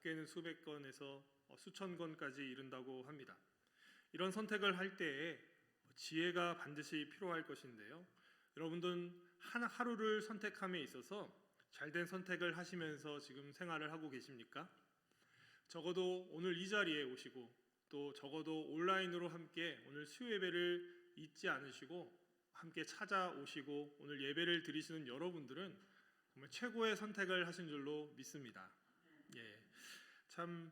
적게는 수백 건에서 수천 건까지 이른다고 합니다. 이런 선택을 할 때에 지혜가 반드시 필요할 것인데요. 여러분들은 하루를 선택함에 있어서 잘된 선택을 하시면서 지금 생활을 하고 계십니까? 적어도 오늘 이 자리에 오시고 또 적어도 온라인으로 함께 오늘 수요 예배를 잊지 않으시고 함께 찾아오시고 오늘 예배를 드리시는 여러분들은 정말 최고의 선택을 하신 줄로 믿습니다. 참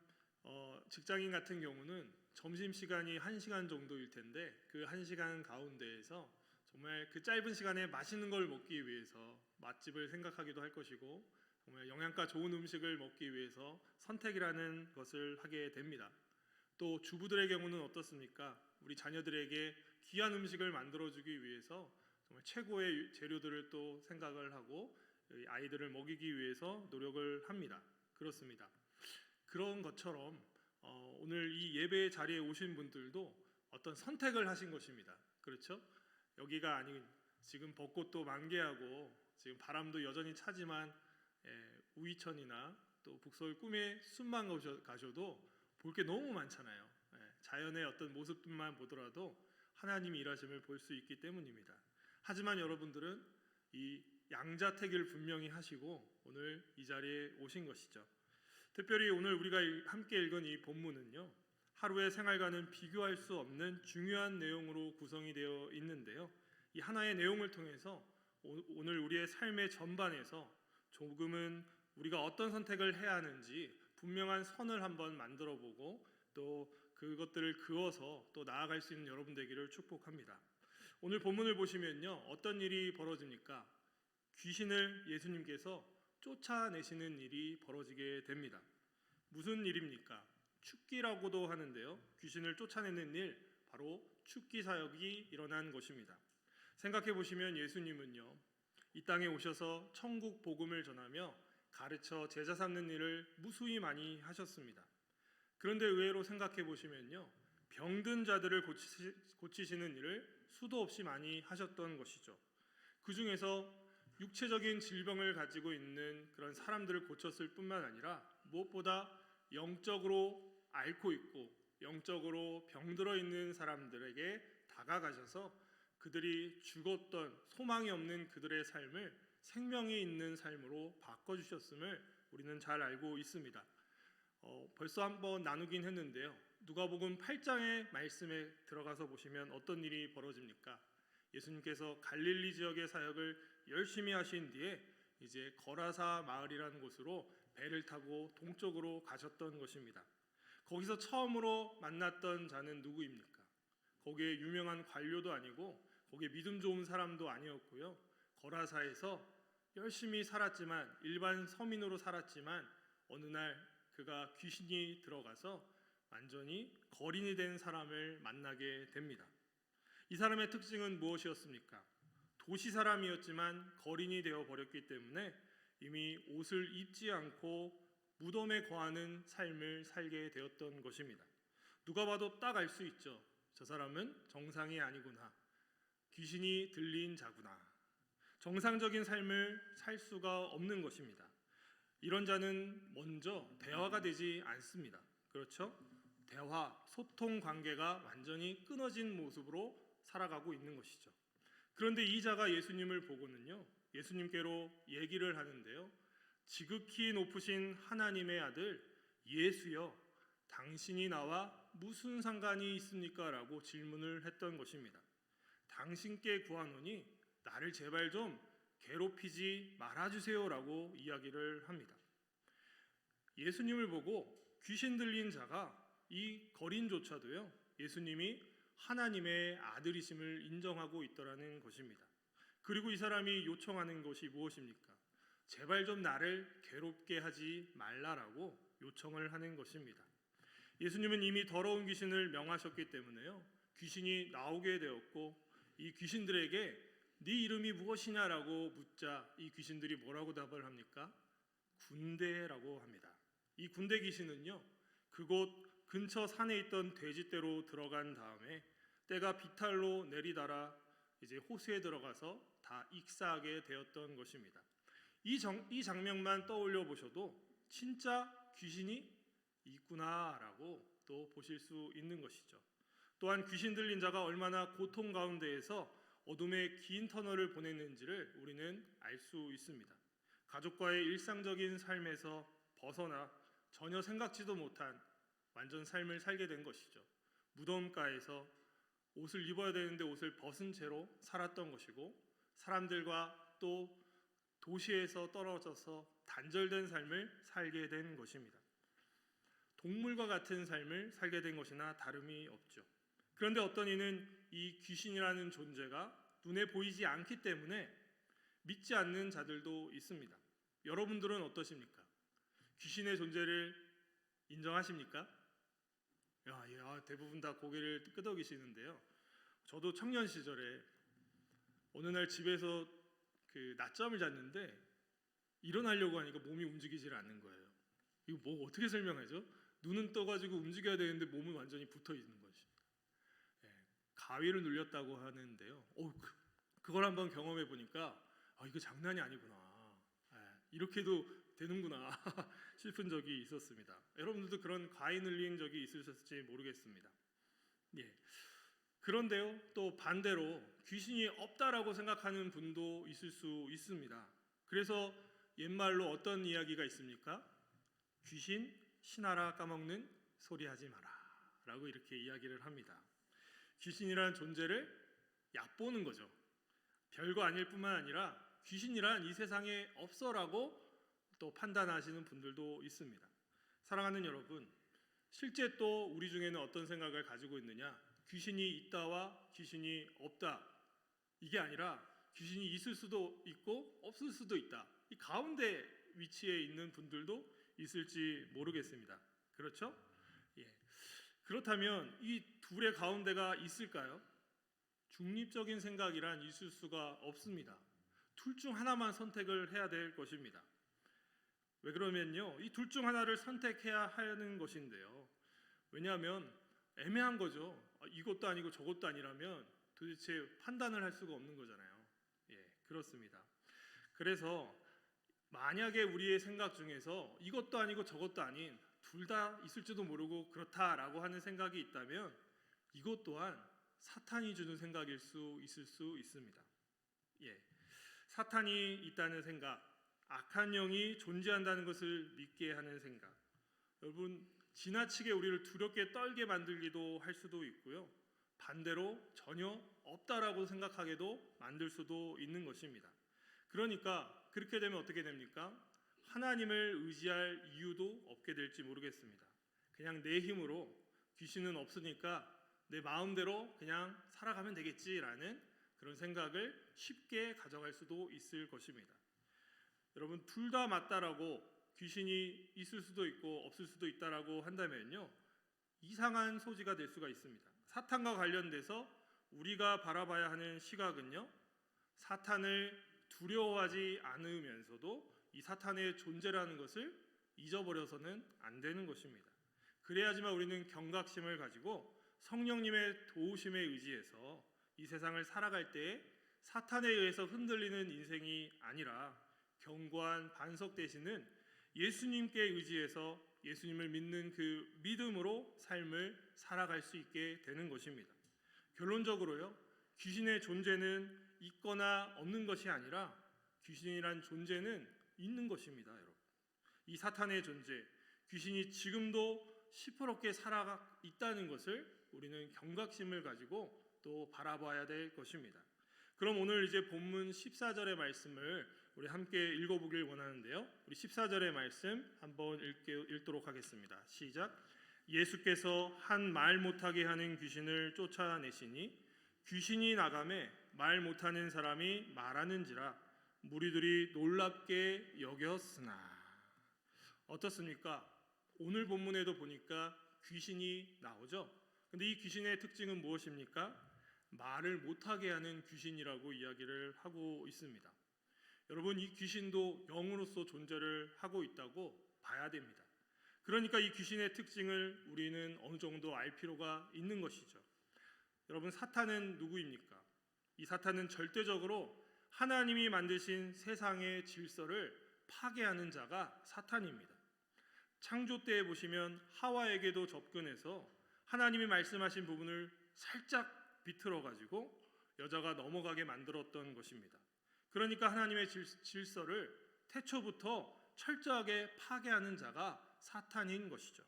직장인 같은 경우는 점심시간이 1시간 정도일 텐데 그 1시간 가운데에서 정말 그 짧은 시간에 맛있는 걸 먹기 위해서 맛집을 생각하기도 할 것이고 정말 영양가 좋은 음식을 먹기 위해서 선택이라는 것을 하게 됩니다. 또 주부들의 경우는 어떻습니까? 우리 자녀들에게 귀한 음식을 만들어주기 위해서 정말 최고의 재료들을 또 생각을 하고 아이들을 먹이기 위해서 노력을 합니다. 그렇습니다. 그런 것처럼 오늘 이 예배 자리에 오신 분들도 어떤 선택을 하신 것입니다. 그렇죠? 여기가 아닌 지금 벚꽃도 만개하고 지금 바람도 여전히 차지만 우이천이나 또 북서울 꿈의 숲만 가셔도 볼 게 너무 많잖아요. 자연의 어떤 모습들만 보더라도 하나님이 일하심을 볼 수 있기 때문입니다. 하지만 여러분들은 이 양자택일 분명히 하시고 오늘 이 자리에 오신 것이죠. 특별히 오늘 우리가 함께 읽은 이 본문은요, 하루의 생활과는 비교할 수 없는 중요한 내용으로 구성이 되어 있는데요. 이 하나의 내용을 통해서 오늘 우리의 삶의 전반에서 조금은 우리가 어떤 선택을 해야 하는지 분명한 선을 한번 만들어 보고 또 그것들을 그어서 또 나아갈 수 있는 여러분 되기를 축복합니다. 오늘 본문을 보시면요, 어떤 일이 벌어집니까? 귀신을 예수님께서 쫓아내시는 일이 벌어지게 됩니다. 무슨 일입니까? 축기라고도 하는데요, 귀신을 쫓아내는 일, 바로 축기 사역이 일어난 것입니다. 생각해 보시면 예수님은요, 이 땅에 오셔서 천국 복음을 전하며 가르쳐 제자 삼는 일을 무수히 많이 하셨습니다. 그런데 의외로 생각해 보시면요, 병든 자들을 고치시는 일을 수도 없이 많이 하셨던 것이죠. 그 중에서 육체적인 질병을 가지고 있는 그런 사람들을 고쳤을 뿐만 아니라 무엇보다 영적으로 앓고 있고 영적으로 병들어 있는 사람들에게 다가가셔서 그들이 죽었던 소망이 없는 그들의 삶을 생명이 있는 삶으로 바꿔주셨음을 우리는 잘 알고 있습니다. 벌써 한번 나누긴 했는데요, 누가복음 8장의 말씀에 들어가서 보시면 어떤 일이 벌어집니까? 예수님께서 갈릴리 지역의 사역을 열심히 하신 뒤에 이제 거라사 마을이라는 곳으로 배를 타고 동쪽으로 가셨던 것입니다. 거기서 처음으로 만났던 자는 누구입니까? 거기에 유명한 관료도 아니고 거기에 믿음 좋은 사람도 아니었고요, 거라사에서 열심히 살았지만 일반 서민으로 살았지만 어느 날 그가 귀신이 들어가서 완전히 거린이 된 사람을 만나게 됩니다. 이 사람의 특징은 무엇이었습니까? 도시 사람이었지만 거린이 되어 버렸기 때문에 이미 옷을 입지 않고 무덤에 거하는 삶을 살게 되었던 것입니다. 누가 봐도 딱 알 수 있죠. 저 사람은 정상이 아니구나. 귀신이 들린 자구나. 정상적인 삶을 살 수가 없는 것입니다. 이런 자는 먼저 대화가 되지 않습니다. 그렇죠? 대화, 소통 관계가 완전히 끊어진 모습으로 살아가고 있는 것이죠. 그런데 이 자가 예수님을 보고는요, 예수님께로 얘기를 하는데요, 지극히 높으신 하나님의 아들 예수여, 당신이 나와 무슨 상관이 있습니까? 라고 질문을 했던 것입니다. 당신께 구하노니 나를 제발 좀 괴롭히지 말아주세요 라고 이야기를 합니다. 예수님을 보고 귀신 들린 자가 이 거린조차도요, 예수님이 하나님의 아들이심을 인정하고 있더라는 것입니다. 그리고 이 사람이 요청하는 것이 무엇입니까? 제발 좀 나를 괴롭게 하지 말라라고 요청을 하는 것입니다. 예수님은 이미 더러운 귀신을 명하셨기 때문에요, 귀신이 나오게 되었고 이 귀신들에게 네 이름이 무엇이냐라고 묻자 이 귀신들이 뭐라고 답을 합니까? 군대라고 합니다. 이 군대 귀신은요, 그곳 근처 산에 있던 돼지떼로 들어간 다음에 때가 비탈로 내리달아 이제 호수에 들어가서 다 익사하게 되었던 것입니다. 이 장면만 떠올려 보셔도 진짜 귀신이 있구나라고 또 보실 수 있는 것이죠. 또한 귀신 들린 자가 얼마나 고통 가운데에서 어둠의 긴 터널을 보냈는지를 우리는 알 수 있습니다. 가족과의 일상적인 삶에서 벗어나 전혀 생각지도 못한 완전 삶을 살게 된 것이죠. 무덤가에서 옷을 입어야 되는데 옷을 벗은 채로 살았던 것이고, 사람들과 또 도시에서 떨어져서 단절된 삶을 살게 된 것입니다. 동물과 같은 삶을 살게 된 것이나 다름이 없죠. 그런데 어떤 이는 이 귀신이라는 존재가 눈에 보이지 않기 때문에 믿지 않는 자들도 있습니다. 여러분들은 어떠십니까? 귀신의 존재를 인정하십니까? 대부분 다 고개를 끄덕이시는데요. 저도 청년 시절에 어느 날 집에서 낮잠을 잤는데 일어나려고 하니까 몸이 움직이질 않는 거예요. 이거 뭐 어떻게 설명하죠? 눈은 떠가지고 움직여야 되는데 몸은 완전히 붙어 있는 것이. 가위를 눌렸다고 하는데요. 그걸 한번 경험해 보니까 이거 장난이 아니구나. 이렇게도 되는구나 싶은 적이 있었습니다. 여러분들도 그런 가위 눌린 적이 있으셨을지 모르겠습니다. 그런데요, 또 반대로 귀신이 없다라고 생각하는 분도 있을 수 있습니다. 그래서 옛말로 어떤 이야기가 있습니까? 귀신 신하라 까먹는 소리 하지 마라 라고 이렇게 이야기를 합니다. 귀신이라는 존재를 얕보는 거죠. 별거 아닐 뿐만 아니라 귀신이란 이 세상에 없어라고 또 판단하시는 분들도 있습니다. 사랑하는 여러분, 실제 또 우리 중에는 어떤 생각을 가지고 있느냐? 귀신이 있다와 귀신이 없다, 이게 아니라 귀신이 있을 수도 있고 없을 수도 있다, 이 가운데 위치에 있는 분들도 있을지 모르겠습니다. 그렇죠? 그렇다면 이 둘의 가운데가 있을까요? 중립적인 생각이란 있을 수가 없습니다. 둘 중 하나만 선택을 해야 될 것입니다. 왜 그러면요, 이 둘 중 하나를 선택해야 하는 것인데요. 왜냐하면 애매한 거죠. 이것도 아니고 저것도 아니라면 도대체 판단을 할 수가 없는 거잖아요. 그렇습니다. 그래서 만약에 우리의 생각 중에서 이것도 아니고 저것도 아닌 둘 다 있을지도 모르고 그렇다라고 하는 생각이 있다면 이것 또한 사탄이 주는 생각일 수 있을 수 있습니다. 사탄이 있다는 생각, 악한 영이 존재한다는 것을 믿게 하는 생각, 여러분 지나치게 우리를 두렵게 떨게 만들기도 할 수도 있고요, 반대로 전혀 없다라고 생각하게도 만들 수도 있는 것입니다. 그러니까 그렇게 되면 어떻게 됩니까? 하나님을 의지할 이유도 없게 될지 모르겠습니다. 그냥 내 힘으로 귀신은 없으니까 내 마음대로 그냥 살아가면 되겠지라는 그런 생각을 쉽게 가져갈 수도 있을 것입니다. 여러분, 둘 다 맞다라고 귀신이 있을 수도 있고 없을 수도 있다라고 한다면요, 이상한 소지가 될 수가 있습니다. 사탄과 관련돼서 우리가 바라봐야 하는 시각은요, 사탄을 두려워하지 않으면서도 이 사탄의 존재라는 것을 잊어버려서는 안 되는 것입니다. 그래야지만 우리는 경각심을 가지고 성령님의 도우심에 의지해서 이 세상을 살아갈 때에 사탄에 의해서 흔들리는 인생이 아니라 견고한 반석 되시는 예수님께 의지해서 예수님을 믿는 그 믿음으로 삶을 살아갈 수 있게 되는 것입니다. 결론적으로요, 귀신의 존재는 있거나 없는 것이 아니라 귀신이란 존재는 있는 것입니다. 여러분, 이 사탄의 존재, 귀신이 지금도 시퍼렇게 살아 있다는 것을 우리는 경각심을 가지고 또 바라봐야 될 것입니다. 그럼 오늘 이제 본문 14절의 말씀을 우리 함께 읽어보길 원하는데요, 우리 14절의 말씀 한번 읽도록 하겠습니다. 시작. 예수께서 한 말 못하게 하는 귀신을 쫓아내시니 귀신이 나가매 말 못하는 사람이 말하는지라 무리들이 놀랍게 여겼으나. 어떻습니까? 오늘 본문에도 보니까 귀신이 나오죠. 근데 이 귀신의 특징은 무엇입니까? 말을 못하게 하는 귀신이라고 이야기를 하고 있습니다. 여러분, 이 귀신도 영으로서 존재를 하고 있다고 봐야 됩니다. 그러니까 이 귀신의 특징을 우리는 어느 정도 알 필요가 있는 것이죠. 여러분, 사탄은 누구입니까? 이 사탄은 절대적으로 하나님이 만드신 세상의 질서를 파괴하는 자가 사탄입니다. 창조 때에 보시면 하와에게도 접근해서 하나님이 말씀하신 부분을 살짝 비틀어 가지고 여자가 넘어가게 만들었던 것입니다. 그러니까 하나님의 질서를 태초부터 철저하게 파괴하는 자가 사탄인 것이죠.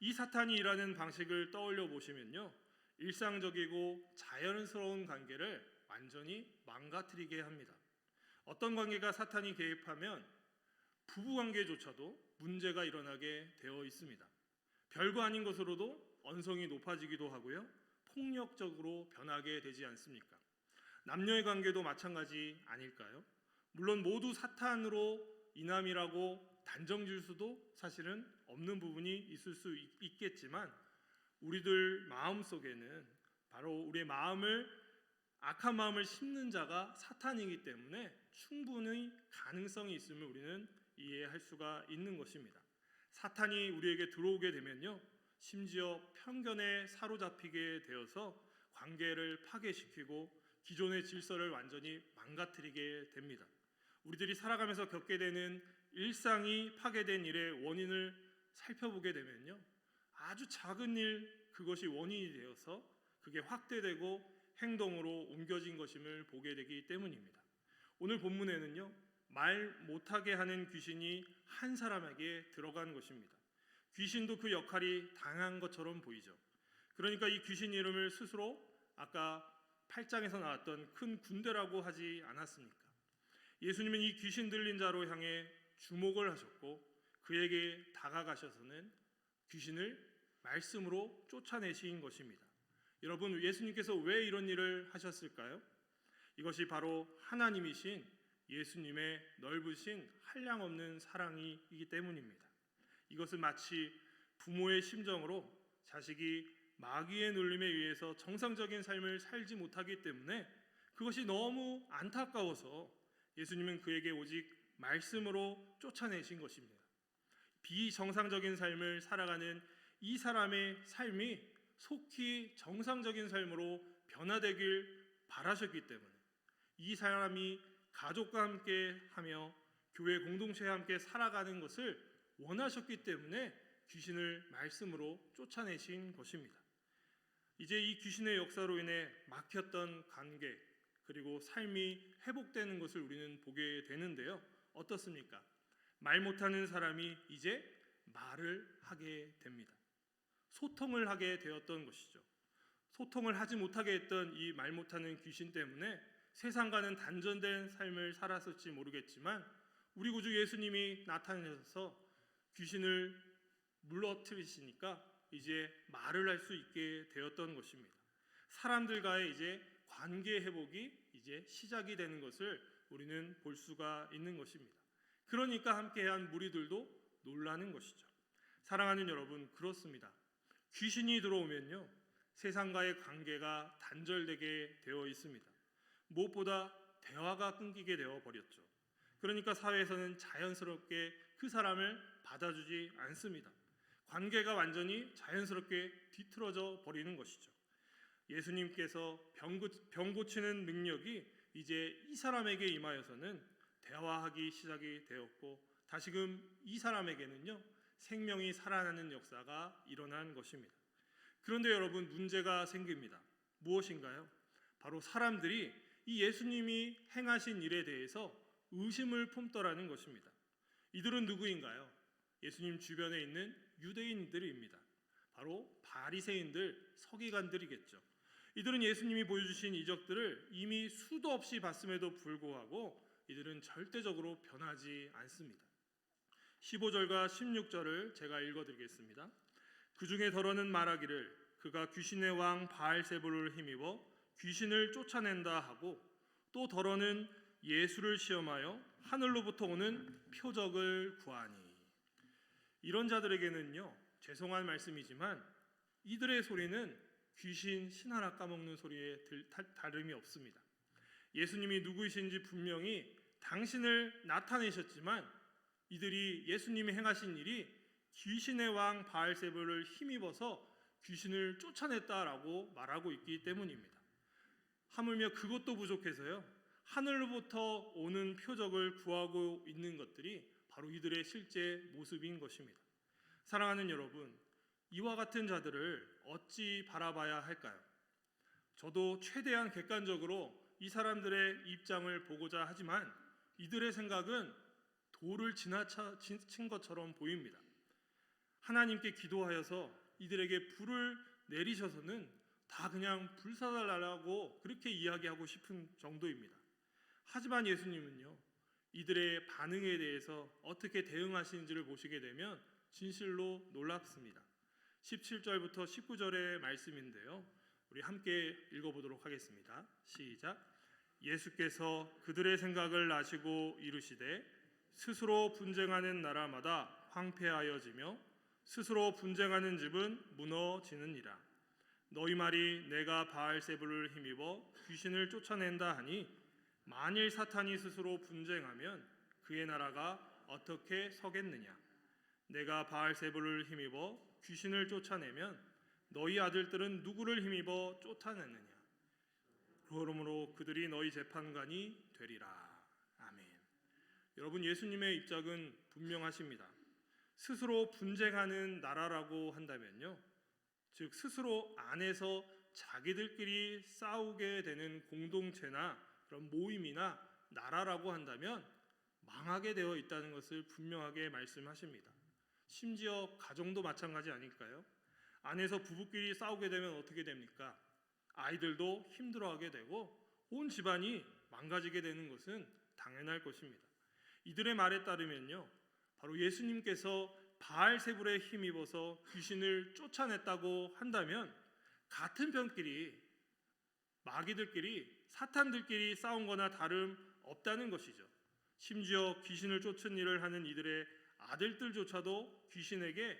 이 사탄이 일하는 방식을 떠올려 보시면요, 일상적이고 자연스러운 관계를 완전히 망가뜨리게 합니다. 어떤 관계가 사탄이 개입하면 부부관계조차도 문제가 일어나게 되어 있습니다. 별거 아닌 것으로도 언성이 높아지기도 하고요, 폭력적으로 변하게 되지 않습니까? 남녀의 관계도 마찬가지 아닐까요? 물론 모두 사탄으로 인함이라고 단정 지을 수도 사실은 없는 부분이 있을 수 있겠지만, 우리들 마음 속에는 바로 우리의 악한 마음을 심는 자가 사탄이기 때문에 충분히 가능성이 있음을 우리는 이해할 수가 있는 것입니다. 사탄이 우리에게 들어오게 되면요, 심지어 편견에 사로잡히게 되어서 관계를 파괴시키고 기존의 질서를 완전히 망가뜨리게 됩니다. 우리들이 살아가면서 겪게 되는 일상이 파괴된 일의 원인을 살펴보게 되면요, 아주 작은 일, 그것이 원인이 되어서 그게 확대되고 행동으로 옮겨진 것임을 보게 되기 때문입니다. 오늘 본문에는요, 말 못하게 하는 귀신이 한 사람에게 들어간 것입니다. 귀신도 그 역할이 당한 것처럼 보이죠. 그러니까 이 귀신 이름을 스스로 아까 8장에서 나왔던 큰 군대라고 하지 않았습니까? 예수님은 이 귀신 들린 자로 향해 주목을 하셨고 그에게 다가가셔서는 귀신을 말씀으로 쫓아내신 것입니다. 여러분, 예수님께서 왜 이런 일을 하셨을까요? 이것이 바로 하나님이신 예수님의 넓으신 한량없는 사랑이기 때문입니다. 이것은 마치 부모의 심정으로 자식이 마귀의 눌림에 의해서 정상적인 삶을 살지 못하기 때문에 그것이 너무 안타까워서 예수님은 그에게 오직 말씀으로 쫓아내신 것입니다. 비정상적인 삶을 살아가는 이 사람의 삶이 속히 정상적인 삶으로 변화되길 바라셨기 때문에, 이 사람이 가족과 함께 하며 교회 공동체와 함께 살아가는 것을 원하셨기 때문에 귀신을 말씀으로 쫓아내신 것입니다. 이제 이 귀신의 역사로 인해 막혔던 관계 그리고 삶이 회복되는 것을 우리는 보게 되는데요, 어떻습니까? 말 못하는 사람이 이제 말을 하게 됩니다. 소통을 하게 되었던 것이죠. 소통을 하지 못하게 했던 이 말 못하는 귀신 때문에 세상과는 단절된 삶을 살았을지 모르겠지만 우리 구주 예수님이 나타나셔서 귀신을 물러뜨리시니까 이제 말을 할 수 있게 되었던 것입니다. 사람들과의 이제 관계 회복이 이제 시작이 되는 것을 우리는 볼 수가 있는 것입니다. 그러니까 함께한 무리들도 놀라는 것이죠. 사랑하는 여러분, 그렇습니다. 귀신이 들어오면요, 세상과의 관계가 단절되게 되어 있습니다. 무엇보다 대화가 끊기게 되어 버렸죠. 그러니까 사회에서는 자연스럽게 그 사람을 받아주지 않습니다. 관계가 완전히 자연스럽게 뒤틀어져 버리는 것이죠. 예수님께서 병 고치는 능력이 이제 이 사람에게 임하여서는 대화하기 시작이 되었고 다시금 이 사람에게는요, 생명이 살아나는 역사가 일어난 것입니다. 그런데 여러분, 문제가 생깁니다. 무엇인가요? 바로 사람들이 이 예수님이 행하신 일에 대해서 의심을 품더라는 것입니다. 이들은 누구인가요? 예수님 주변에 있는 유대인들입니다. 바로 바리새인들, 서기관들이겠죠. 이들은 예수님이 보여주신 이적들을 이미 수도 없이 봤음에도 불구하고 이들은 절대적으로 변하지 않습니다. 15절과 16절을 제가 읽어드리겠습니다. 그 중에 더러는 말하기를 그가 귀신의 왕 바알세불을 힘입어 귀신을 쫓아낸다 하고, 또 더러는 예수를 시험하여 하늘로부터 오는 표적을 구하니. 이런 자들에게는요, 죄송한 말씀이지만 이들의 소리는 귀신 신 하나 까먹는 소리에 다름이 없습니다. 예수님이 누구이신지 분명히 당신을 나타내셨지만 이들이 예수님이 행하신 일이 귀신의 왕 바알세불을 힘입어서 귀신을 쫓아냈다라고 말하고 있기 때문입니다. 하물며 그것도 부족해서요, 하늘로부터 오는 표적을 구하고 있는 것들이 바로 이들의 실제 모습인 것입니다. 사랑하는 여러분, 이와 같은 자들을 어찌 바라봐야 할까요? 저도 최대한 객관적으로 이 사람들의 입장을 보고자 하지만 이들의 생각은 도를 지나친 것처럼 보입니다. 하나님께 기도하여서 이들에게 불을 내리셔서는 다 그냥 불사달라고 그렇게 이야기하고 싶은 정도입니다. 하지만 예수님은요, 이들의 반응에 대해서 어떻게 대응하시는지를 보시게 되면 진실로 놀랍습니다. 17절부터 19절의 말씀인데요, 우리 함께 읽어보도록 하겠습니다. 시작. 예수께서 그들의 생각을 아시고 이르시되 스스로 분쟁하는 나라마다 황폐하여지며 스스로 분쟁하는 집은 무너지느니라. 너희 말이 내가 바알세불을 힘입어 귀신을 쫓아낸다 하니 만일 사탄이 스스로 분쟁하면 그의 나라가 어떻게 서겠느냐. 내가 바알세불을 힘입어 귀신을 쫓아내면 너희 아들들은 누구를 힘입어 쫓아내느냐. 그러므로 그들이 너희 재판관이 되리라. 아멘. 여러분, 예수님의 입장은 분명하십니다. 스스로 분쟁하는 나라라고 한다면요, 즉 스스로 안에서 자기들끼리 싸우게 되는 공동체나 그런 모임이나 나라라고 한다면 망하게 되어 있다는 것을 분명하게 말씀하십니다. 심지어 가정도 마찬가지 아닐까요? 안에서 부부끼리 싸우게 되면 어떻게 됩니까? 아이들도 힘들어하게 되고 온 집안이 망가지게 되는 것은 당연할 것입니다. 이들의 말에 따르면요, 바로 예수님께서 바알세불에 힘입어서 귀신을 쫓아냈다고 한다면 같은 편끼리, 마귀들끼리, 사탄들끼리 싸운 거나 다름 없다는 것이죠. 심지어 귀신을 쫓은 일을 하는 이들의 아들들조차도 귀신에게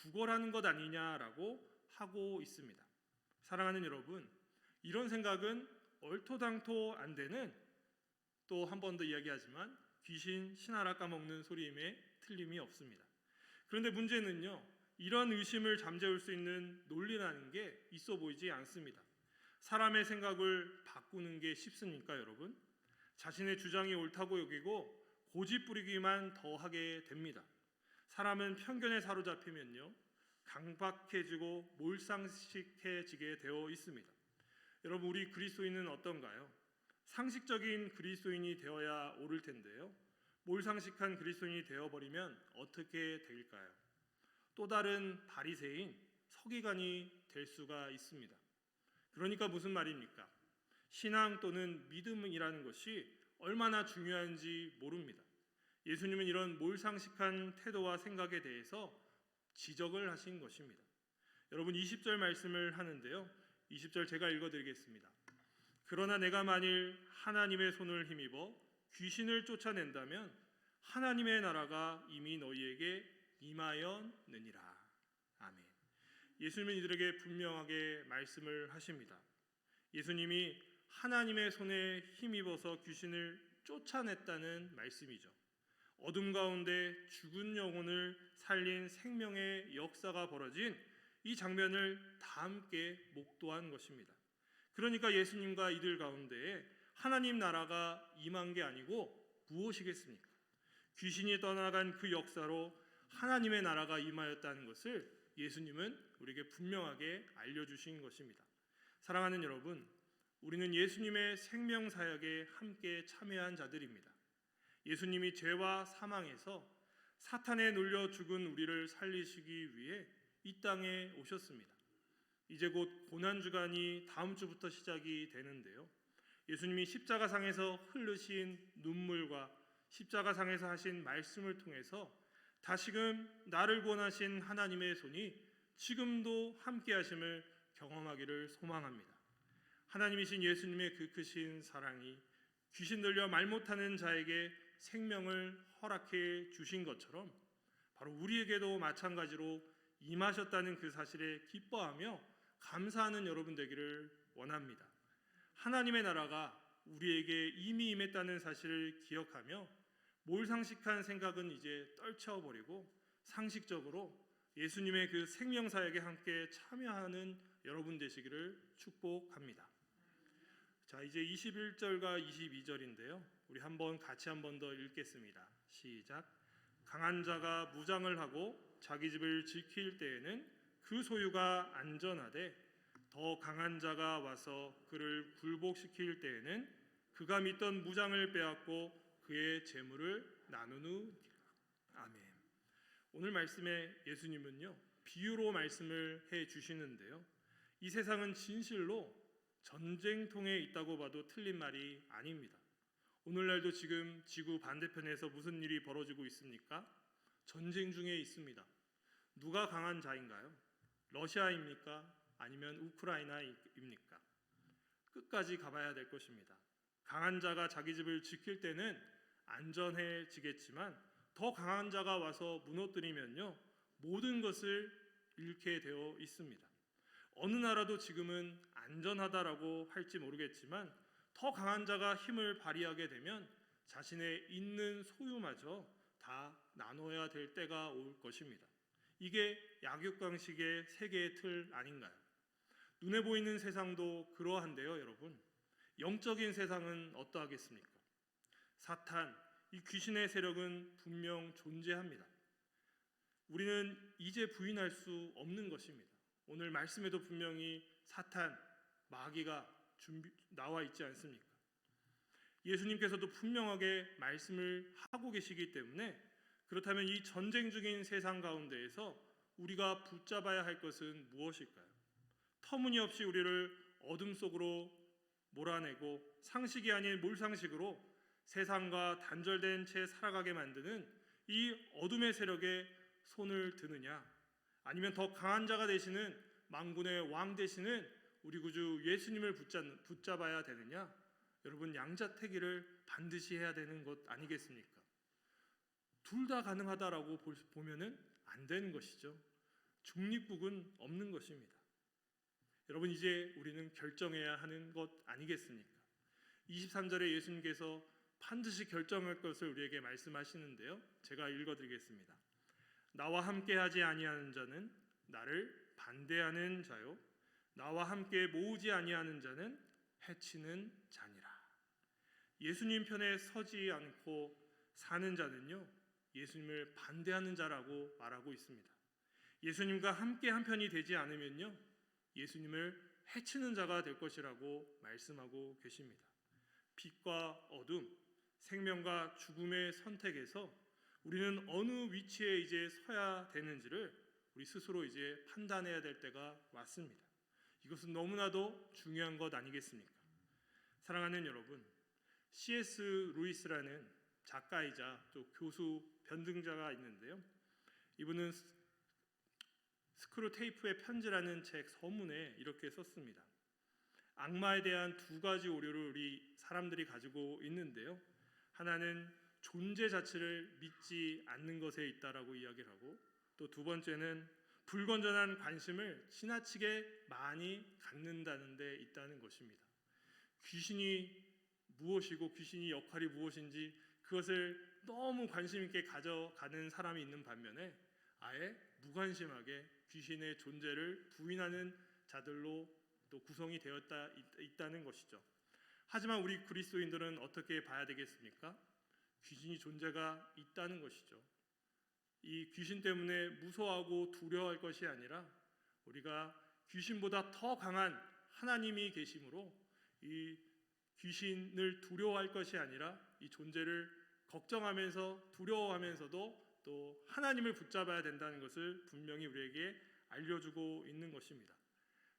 구걸하는 것 아니냐라고 하고 있습니다. 사랑하는 여러분, 이런 생각은 얼토당토 안 되는, 또 한 번 더 이야기하지만 귀신 신하라 까먹는 소리임에 틀림이 없습니다. 그런데 문제는요, 이런 의심을 잠재울 수 있는 논리라는 게 있어 보이지 않습니다. 사람의 생각을 바꾸는 게 쉽습니까, 여러분? 자신의 주장이 옳다고 여기고 고집 부리기만 더 하게 됩니다. 사람은 편견에 사로잡히면요, 강박해지고 몰상식해지게 되어 있습니다. 여러분, 우리 그리스도인은 어떤가요? 상식적인 그리스도인이 되어야 옳을 텐데요, 몰상식한 그리스도인이 되어버리면 어떻게 될까요? 또 다른 바리새인, 서기관이 될 수가 있습니다. 그러니까 무슨 말입니까? 신앙 또는 믿음이라는 것이 얼마나 중요한지 모릅니다. 예수님은 이런 몰상식한 태도와 생각에 대해서 지적을 하신 것입니다. 여러분, 20절 말씀을 하는데요, 20절 제가 읽어드리겠습니다. 그러나 내가 만일 하나님의 손을 힘입어 귀신을 쫓아낸다면 하나님의 나라가 이미 너희에게 임하였느니라. 아멘. 예수님은 이들에게 분명하게 말씀을 하십니다. 예수님이 하나님의 손에 힘입어서 귀신을 쫓아냈다는 말씀이죠. 어둠 가운데 죽은 영혼을 살린 생명의 역사가 벌어진 이 장면을 다 함께 목도한 것입니다. 그러니까 예수님과 이들 가운데에 하나님 나라가 임한 게 아니고 무엇이겠습니까? 귀신이 떠나간 그 역사로 하나님의 나라가 임하였다는 것을 예수님은 우리에게 분명하게 알려주신 것입니다. 사랑하는 여러분, 우리는 예수님의 생명 사역에 함께 참여한 자들입니다. 예수님이 죄와 사망에서 사탄에 눌려 죽은 우리를 살리시기 위해 이 땅에 오셨습니다. 이제 곧 고난주간이 다음 주부터 시작이 되는데요, 예수님이 십자가상에서 흘리신 눈물과 십자가상에서 하신 말씀을 통해서 다시금 나를 구원하신 하나님의 손이 지금도 함께 하심을 경험하기를 소망합니다. 하나님이신 예수님의 그 크신 사랑이 귀신 들려 말 못하는 자에게 생명을 허락해 주신 것처럼 바로 우리에게도 마찬가지로 임하셨다는 그 사실에 기뻐하며 감사하는 여러분 되기를 원합니다. 하나님의 나라가 우리에게 이미 임했다는 사실을 기억하며 몰상식한 생각은 이제 떨쳐버리고 상식적으로 예수님의 그 생명사역에 함께 참여하는 여러분 되시기를 축복합니다. 자, 이제 21절과 22절인데요, 우리 같이 한 번 더 읽겠습니다. 시작. 강한 자가 무장을 하고 자기 집을 지킬 때에는 그 소유가 안전하되 더 강한 자가 와서 그를 굴복시킬 때에는 그가 믿던 무장을 빼앗고 그의 재물을 나누느니라. 아멘. 오늘 말씀에 예수님은요, 비유로 말씀을 해 주시는데요. 이 세상은 진실로 전쟁통에 있다고 봐도 틀린 말이 아닙니다. 오늘날도 지금 지구 반대편에서 무슨 일이 벌어지고 있습니까? 전쟁 중에 있습니다. 누가 강한 자인가요? 러시아입니까? 아니면 우크라이나입니까? 끝까지 가봐야 될 것입니다. 강한 자가 자기 집을 지킬 때는 안전해지겠지만 더 강한 자가 와서 무너뜨리면요, 모든 것을 잃게 되어 있습니다. 어느 나라도 지금은 안전하다라고 할지 모르겠지만 더 강한 자가 힘을 발휘하게 되면 자신의 있는 소유마저 다 나눠야 될 때가 올 것입니다. 이게 약육강식의 세계의 틀 아닌가요? 눈에 보이는 세상도 그러한데요, 여러분. 영적인 세상은 어떠하겠습니까? 사탄, 이 귀신의 세력은 분명 존재합니다. 우리는 이제 부인할 수 없는 것입니다. 오늘 말씀에도 분명히 사탄, 마귀가 나와 있지 않습니까? 예수님께서도 분명하게 말씀을 하고 계시기 때문에 그렇다면 이 전쟁 중인 세상 가운데에서 우리가 붙잡아야 할 것은 무엇일까요? 터무니없이 우리를 어둠 속으로 몰아내고 상식이 아닌 몰상식으로 세상과 단절된 채 살아가게 만드는 이 어둠의 세력에 손을 드느냐, 아니면 더 강한 자가 되시는 만군의 왕 되시는 우리 구주 예수님을 붙잡아야 되느냐? 여러분, 양자택일을 반드시 해야 되는 것 아니겠습니까? 둘 다 가능하다라고 보면은 안 되는 것이죠. 중립국은 없는 것입니다. 여러분, 이제 우리는 결정해야 하는 것 아니겠습니까? 23절에 예수님께서 반드시 결정할 것을 우리에게 말씀하시는데요. 제가 읽어드리겠습니다. 나와 함께하지 아니하는 자는 나를 반대하는 자요, 나와 함께 모으지 아니하는 자는 해치는 자니라. 예수님 편에 서지 않고 사는 자는요, 예수님을 반대하는 자라고 말하고 있습니다. 예수님과 함께 한편이 되지 않으면요, 예수님을 해치는 자가 될 것이라고 말씀하고 계십니다. 빛과 어둠, 생명과 죽음의 선택에서 우리는 어느 위치에 이제 서야 되는지를 우리 스스로 이제 판단해야 될 때가 왔습니다. 이것은 너무나도 중요한 것 아니겠습니까? 사랑하는 여러분, C.S. 루이스라는 작가이자 또 교수 변증자가 있는데요. 이분은 스크루테이프의 편지라는 책 서문에 이렇게 썼습니다. 악마에 대한 두 가지 오류를 우리 사람들이 가지고 있는데요. 하나는 존재 자체를 믿지 않는 것에 있다라고 이야기를 하고, 또 두 번째는 불건전한 관심을 지나치게 많이 갖는다는 데 있다는 것입니다. 귀신이 무엇이고 귀신이 역할이 무엇인지 그것을 너무 관심 있게 가져가는 사람이 있는 반면에 아예 무관심하게 귀신의 존재를 부인하는 자들로 또 구성이 있다는 것이죠. 하지만 우리 그리스도인들은 어떻게 봐야 되겠습니까? 귀신이 존재가 있다는 것이죠. 이 귀신 때문에 무서워하고 두려워할 것이 아니라 우리가 귀신보다 더 강한 하나님이 계심으로 이 귀신을 두려워할 것이 아니라 이 존재를 걱정하면서 두려워하면서도 또 하나님을 붙잡아야 된다는 것을 분명히 우리에게 알려주고 있는 것입니다.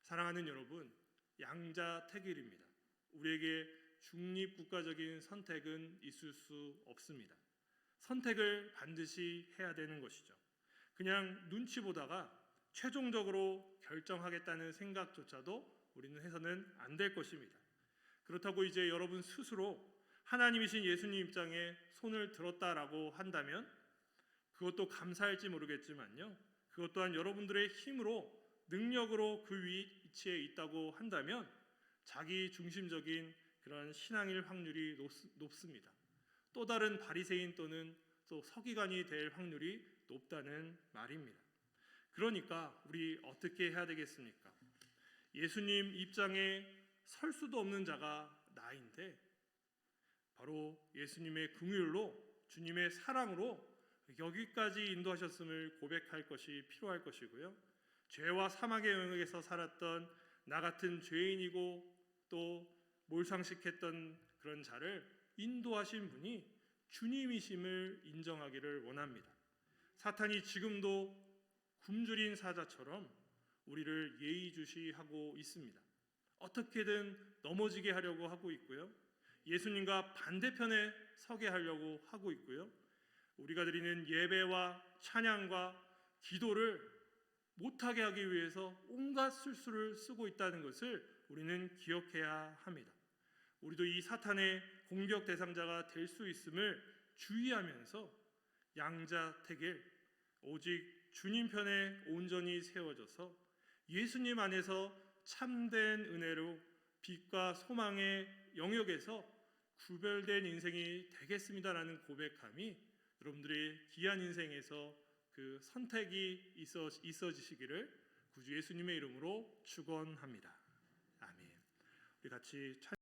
사랑하는 여러분, 양자택일입니다. 우리에게 중립국가적인 선택은 있을 수 없습니다. 선택을 반드시 해야 되는 것이죠. 그냥 눈치 보다가 최종적으로 결정하겠다는 생각조차도 우리는 해서는 안 될 것입니다. 그렇다고 이제 여러분 스스로 하나님이신 예수님 입장에 손을 들었다라고 한다면 그것도 감사할지 모르겠지만요, 그것 또한 여러분들의 힘으로 능력으로 그 위치에 있다고 한다면 자기 중심적인 그런 신앙일 확률이 높습니다. 또 다른 바리새인 또는 또 서기관이 될 확률이 높다는 말입니다. 그러니까 우리 어떻게 해야 되겠습니까? 예수님 입장에 설 수도 없는 자가 나인데 바로 예수님의 긍휼로, 주님의 사랑으로 여기까지 인도하셨음을 고백할 것이 필요할 것이고요. 죄와 사망의 영역에서 살았던 나 같은 죄인이고 또 몰상식했던 그런 자를 인도하신 분이 주님이심을 인정하기를 원합니다. 사탄이 지금도 굶주린 사자처럼 우리를 예의주시하고 있습니다. 어떻게든 넘어지게 하려고 하고 있고요. 예수님과 반대편에 서게 하려고 하고 있고요. 우리가 드리는 예배와 찬양과 기도를 못하게 하기 위해서 온갖 술수를 쓰고 있다는 것을 우리는 기억해야 합니다. 우리도 이 사탄의 공격 대상자가 될 수 있음을 주의하면서 양자택일 오직 주님 편에 온전히 세워져서 예수님 안에서 참된 은혜로 빛과 소망의 영역에서 구별된 인생이 되겠습니다라는 고백함이 여러분들의 귀한 인생에서 그 선택이 있어지시기를 구주 예수님의 이름으로 축원합니다. 아멘. 우리 같이